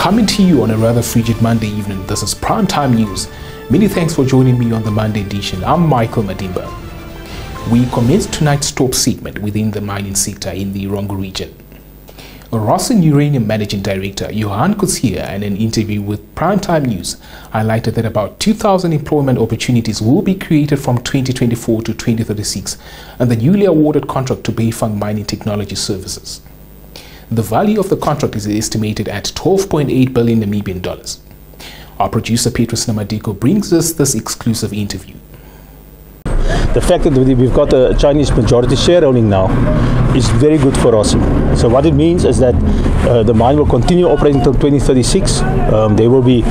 Coming to you on a rather frigid Monday evening, this is Primetime News. Many thanks for joining me on the Monday edition. I'm Michael Madimba. We commence tonight's top segment within the mining sector in the Rongo region. Rossing Uranium Managing Director Johan Coetzee, in an interview with Primetime News, highlighted that about 2,000 employment opportunities will be created from 2024 to 2036 and the newly awarded contract to Beifang Mining Technology Services. The value of the contract is estimated at 12.8 billion Namibian dollars. Our producer Petrus Namadiko brings us this exclusive interview. The fact that we've got a Chinese majority shareholding now is very good for us. So what it means is that the mine will continue operating until 2036. There will be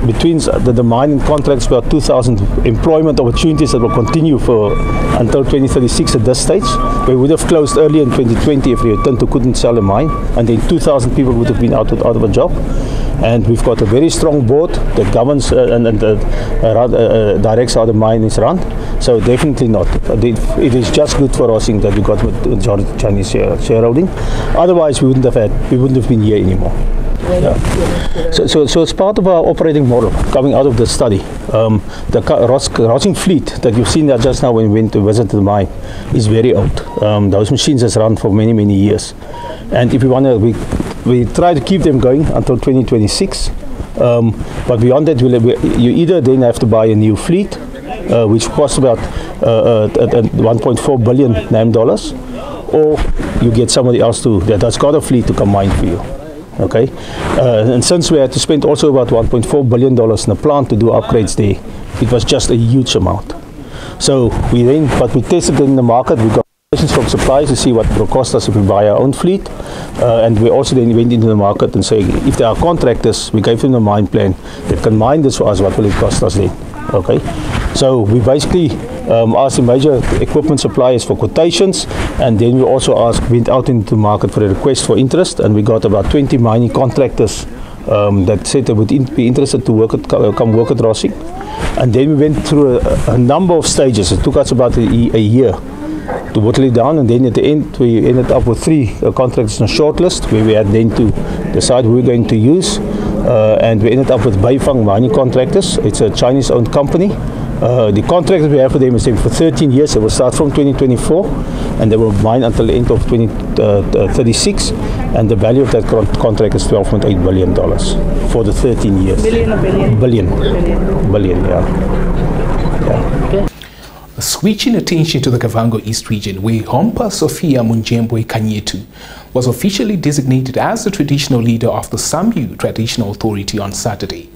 between the mining contracts about 2,000 employment opportunities that will continue for until 2036 at this stage. We would have closed early in 2020 if Rio Tinto couldn't sell a mine, and then 2,000 people would have been out of a job. And we've got a very strong board that governs and directs how the mine is run. So definitely not. It is just good for us that we got majority Chinese shareholding. Otherwise, we wouldn't have been here anymore. Yeah. So it's part of our operating model coming out of the study. The Rossing fleet that you've seen there just now when we went to visit the mine is very old. Those machines has run for many years, and if we try to keep them going until 2026. But beyond that, you either then have to buy a new fleet, which costs about 1.4 billion NAM dollars, or you get somebody else that's got a fleet to come mine for you. Okay, and since we had to spend also about 1.4 billion dollars in a plant to do upgrades there, it was just a huge amount. So we tested it in the market. We got questions from suppliers to see what it will cost us if we buy our own fleet, and we also then went into the market and say, if there are contractors, we gave them a mine plan that can mine this for us. What will it cost us then? Okay, so we basically asked the major equipment suppliers for quotations, and then we also went out into the market for a request for interest, and we got about 20 mining contractors that said they would be interested to come work at Rossing. And then we went through a number of stages. It took us about a year to whittle it down, and then at the end we ended up with 3 contractors on a short list where we had then to decide who we're going to use, and we ended up with Beifang Mining Contractors. It's a Chinese-owned company. The contract that we have for them is for 13 years. They will start from 2024 and they will mine until the end of 2036, and the value of that contract is $12.8 billion for the 13 years. Billion or billion? Billion, yeah. Okay. Switching attention to the Kavango East region, where Hompa Sophia Munjembwe Kanyetu was officially designated as the traditional leader of the Sambu Traditional Authority on Saturday.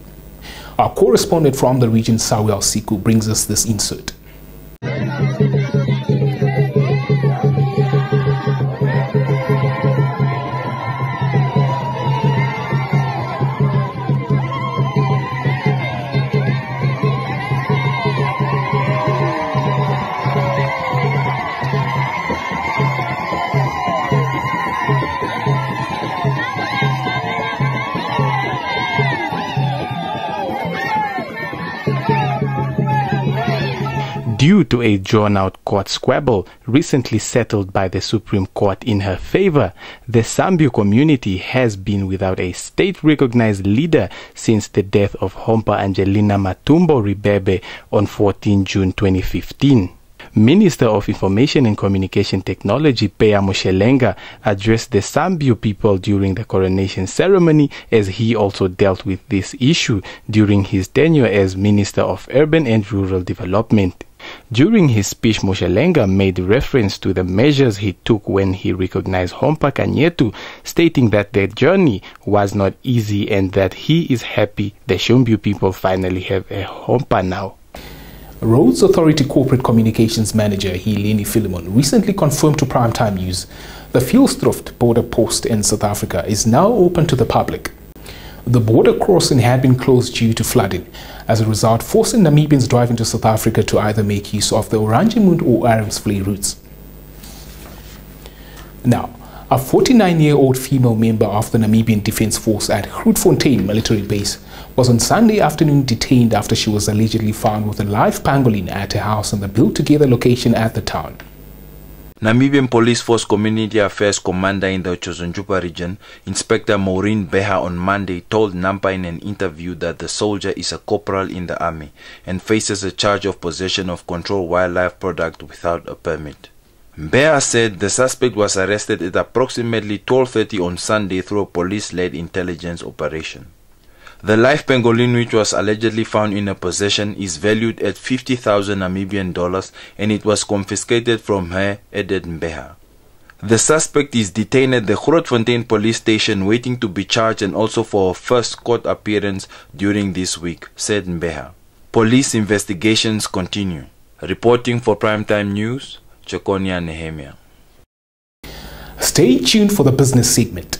Our correspondent from the region, Sawel Siku, brings us this insert. Due to a drawn-out court squabble recently settled by the Supreme Court in her favor, the Sambu community has been without a state-recognized leader since the death of Hompa Angelina Matumbo Ribebe on 14 June 2015. Minister of Information and Communication Technology Peya Moshelenga addressed the Sambu people during the coronation ceremony, as he also dealt with this issue during his tenure as Minister of Urban and Rural Development. During his speech, Moshelenga made reference to the measures he took when he recognized Hompa Kanyetu, stating that their journey was not easy and that he is happy the Shombu people finally have a Hompa now. Roads Authority Corporate Communications Manager Helene Philemon recently confirmed to Primetime News the Vilstroft border post in South Africa is now open to the public. The border crossing had been closed due to flooding, as a result forcing Namibians driving to South Africa to either make use of the Oranjemund or Armsvlei routes. Now, a 49-year-old female member of the Namibian Defence Force at Grootfontein military base was on Sunday afternoon detained after she was allegedly found with a live pangolin at her house in the built-together location at the town. Namibian Police Force Community Affairs Commander in the Chozonjupa region, Inspector Maureen Beha, on Monday told Nampa in an interview that the soldier is a corporal in the army and faces a charge of possession of controlled wildlife product without a permit. Beha said the suspect was arrested at approximately 12:30 on Sunday through a police-led intelligence operation. The live pangolin, which was allegedly found in her possession, is valued at 50,000 Namibian dollars and it was confiscated from her, added Mbeha. The suspect is detained at the Grootfontein police station waiting to be charged and also for her first court appearance during this week, said Mbeha. Police investigations continue. Reporting for Primetime News, Chokonia Nehemia. Stay tuned for the business segment.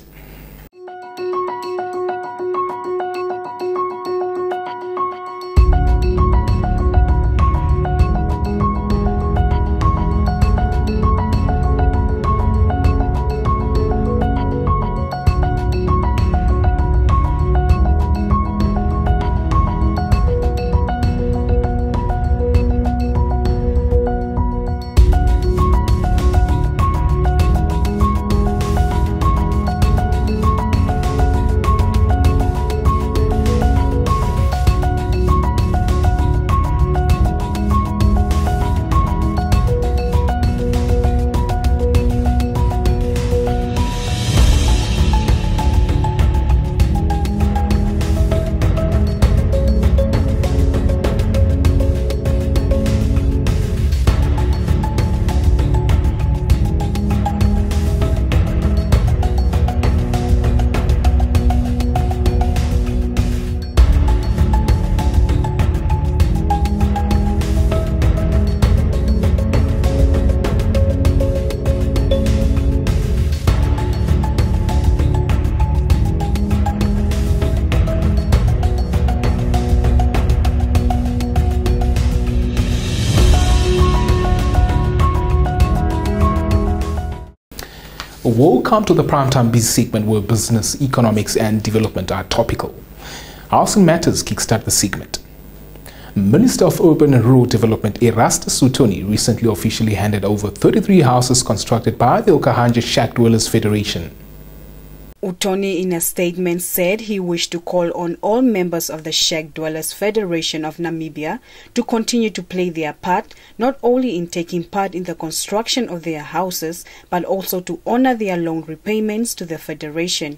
Welcome to the Primetime Biz segment where business, economics and development are topical. Housing Matters kickstart the segment. Minister of Urban and Rural Development Erastus Uthoni recently officially handed over 33 houses constructed by the Okahanja Shack Dwellers Federation. Uthoni in a statement said he wished to call on all members of the Shack Dwellers Federation of Namibia to continue to play their part, not only in taking part in the construction of their houses, but also to honor their loan repayments to the Federation.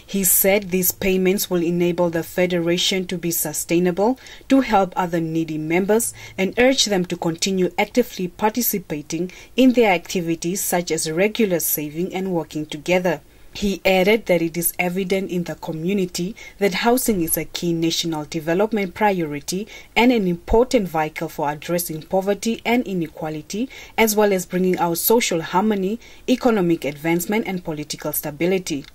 He said these payments will enable the Federation to be sustainable, to help other needy members, and urge them to continue actively participating in their activities such as regular saving and working together. He added that it is evident in the community that housing is a key national development priority and an important vehicle for addressing poverty and inequality, as well as bringing out social harmony, economic advancement and political stability.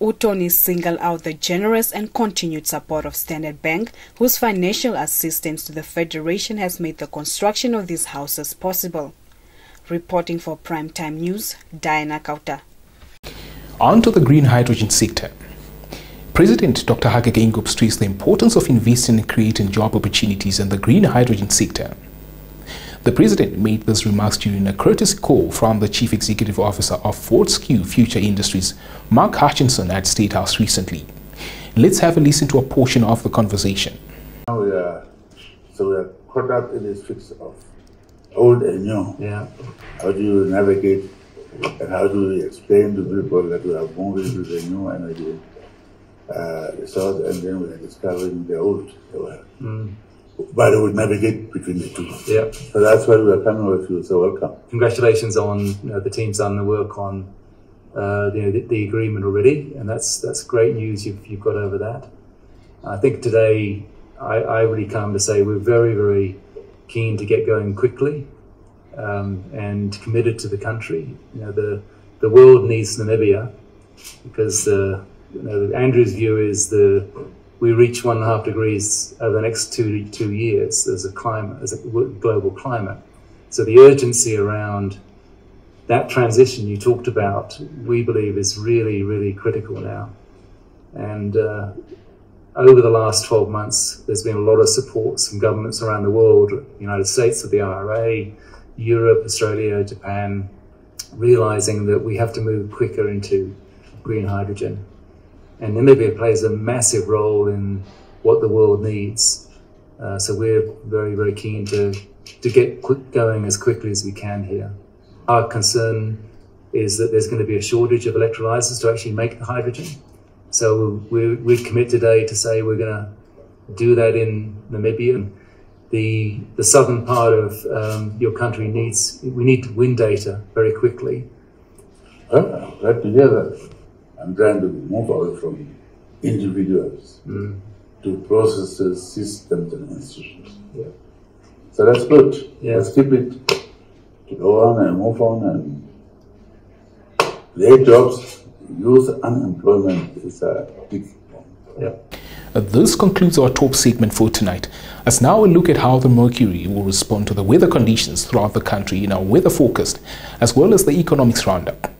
Uthoni singled out the generous and continued support of Standard Bank, whose financial assistance to the Federation has made the construction of these houses possible. Reporting for Primetime News, Diana Kauta. On to the green hydrogen sector. President Dr. Hage Geingob stressed the importance of investing and creating job opportunities in the green hydrogen sector. The president made these remarks during a courtesy call from the Chief Executive Officer of Fortescue Future Industries, Mark Hutchinson, at State House recently. Let's have a listen to a portion of the conversation. Now we are caught up in this fix of old and new. Yeah. How do you navigate and how do we explain to people that we are moving to the new energy resource, and then we are discovering the old? But it would navigate between the two. Yeah. So that's why we are coming with you. So welcome. Congratulations on the team's done the work on the agreement already, and that's great news you've got over that. I think today I really come to say we're very, very keen to get going quickly and committed to the country. The world needs Namibia because Andrew's view is we reach 1.5 degrees over the next two years as a global climate. So the urgency around that transition you talked about, we believe is really, really critical now. And over the last 12 months, there's been a lot of support from governments around the world, United States with the IRA, Europe, Australia, Japan, realizing that we have to move quicker into green hydrogen. And Namibia plays a massive role in what the world needs. So we're very, very keen to get going as quickly as we can here. Our concern is that there's going to be a shortage of electrolyzers to actually make the hydrogen. So we commit today to say we're going to do that in Namibia. The southern part of your country we need wind data very quickly. Well, I'm glad to hear that. I'm trying to move away from individuals to processes, systems, and institutions. Yeah. So that's good. Yeah. Let's keep it to go on and move on and create jobs. Youth unemployment is a big one. Yeah. This concludes our top segment for tonight. As now we look at how the Mercury will respond to the weather conditions throughout the country in our weather forecast, as well as the economics roundup.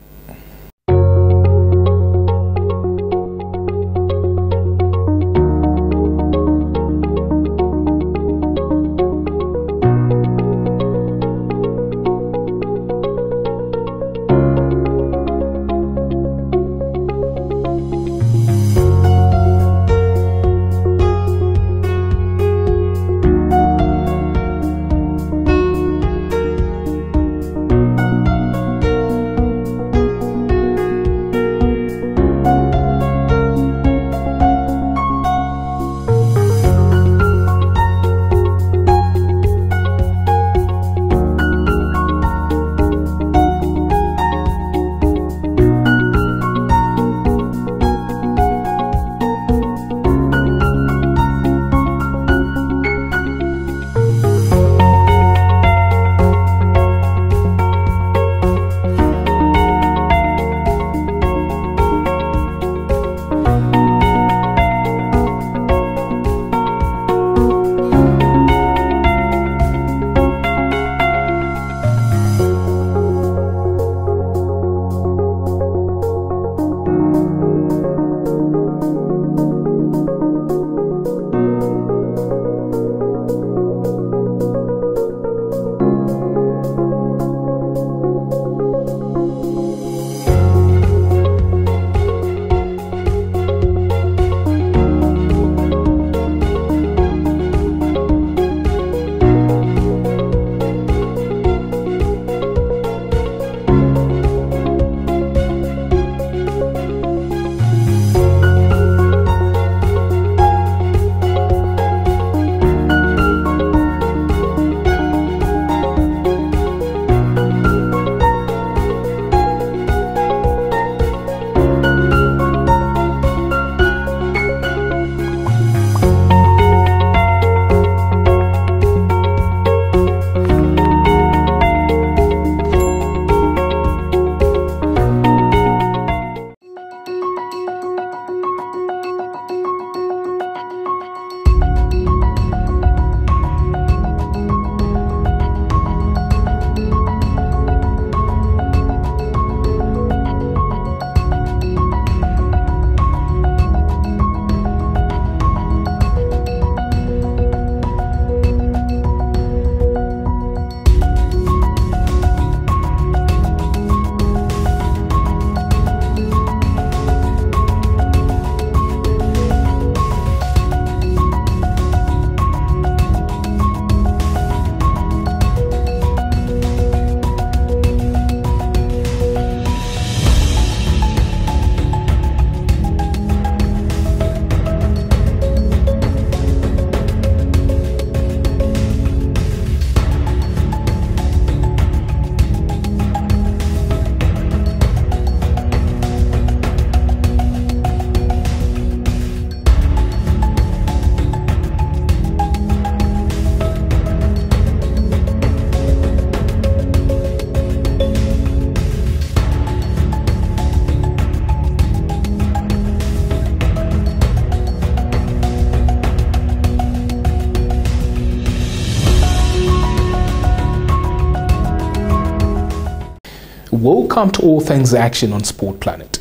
Welcome to All Things Action on Sport Planet.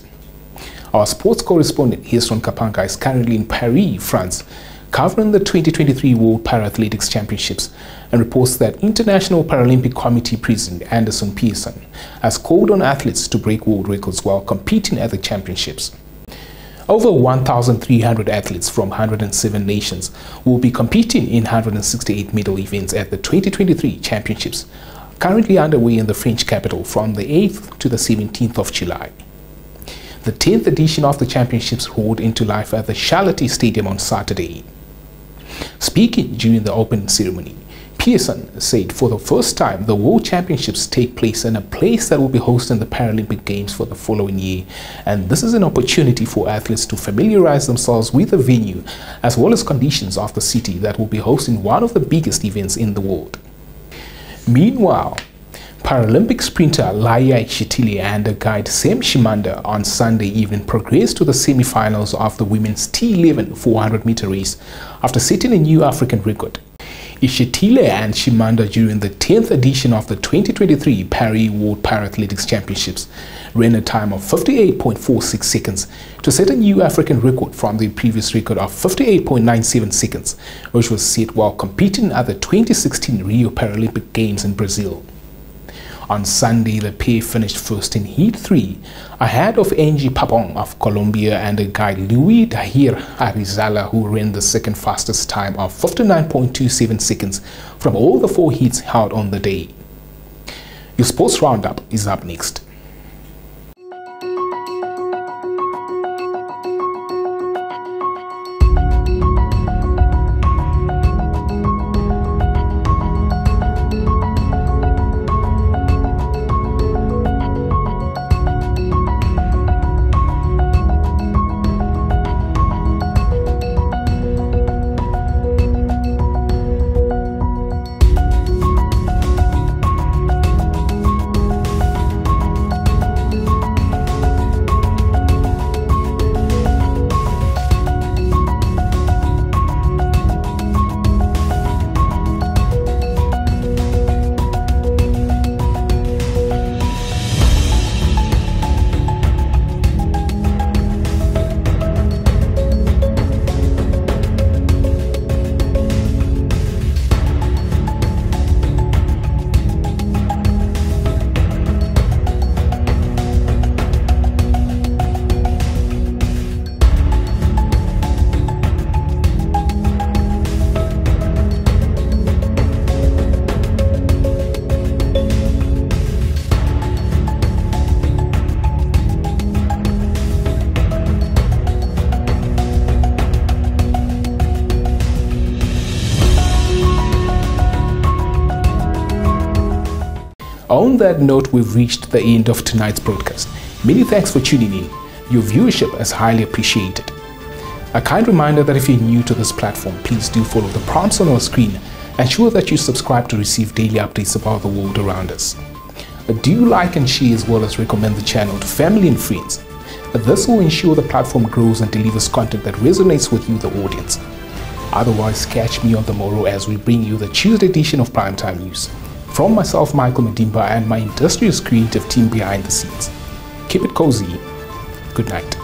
Our sports correspondent, Hesron Kapanga, is currently in Paris, France, covering the 2023 World Para-Athletics Championships, and reports that International Paralympic Committee President Anderson Pearson has called on athletes to break world records while competing at the championships. Over 1,300 athletes from 107 nations will be competing in 168 medal events at the 2023 Championships, currently underway in the French capital from the 8th to the 17th of July. The 10th edition of the championships roared into life at the Charlotte Stadium on Saturday. Speaking during the opening ceremony, Pearson said for the first time the World Championships take place in a place that will be hosting the Paralympic Games for the following year, and this is an opportunity for athletes to familiarize themselves with the venue as well as conditions of the city that will be hosting one of the biggest events in the world. Meanwhile, Paralympic sprinter Laya Ishitile and guide Sam Shimanda on Sunday evening progressed to the semi-finals of the women's T11 400-meter race after setting a new African record. Ishitile and Shimanda during the 10th edition of the 2023 Paris World Para-Athletics Championships ran a time of 58.46 seconds to set a new African record from the previous record of 58.97 seconds, which was set while competing at the 2016 Rio Paralympic Games in Brazil. On Sunday, the pair finished first in Heat 3, ahead of Angie Papon of Colombia and a guy Louis Dahir Arizala, who ran the second fastest time of 59.27 seconds from all the 4 heats held on the day. Your sports roundup is up next. On that note, we've reached the end of tonight's broadcast. Many thanks for tuning in. Your viewership is highly appreciated. A kind reminder that if you're new to this platform, please do follow the prompts on our screen. Ensure that you subscribe to receive daily updates about the world around us. Do like and share as well as recommend the channel to family and friends. This will ensure the platform grows and delivers content that resonates with you, the audience. Otherwise, catch me on the morrow as we bring you the Tuesday edition of Primetime News. From myself, Michael Madimba, and my industrious creative team behind the scenes. Keep it cozy. Good night.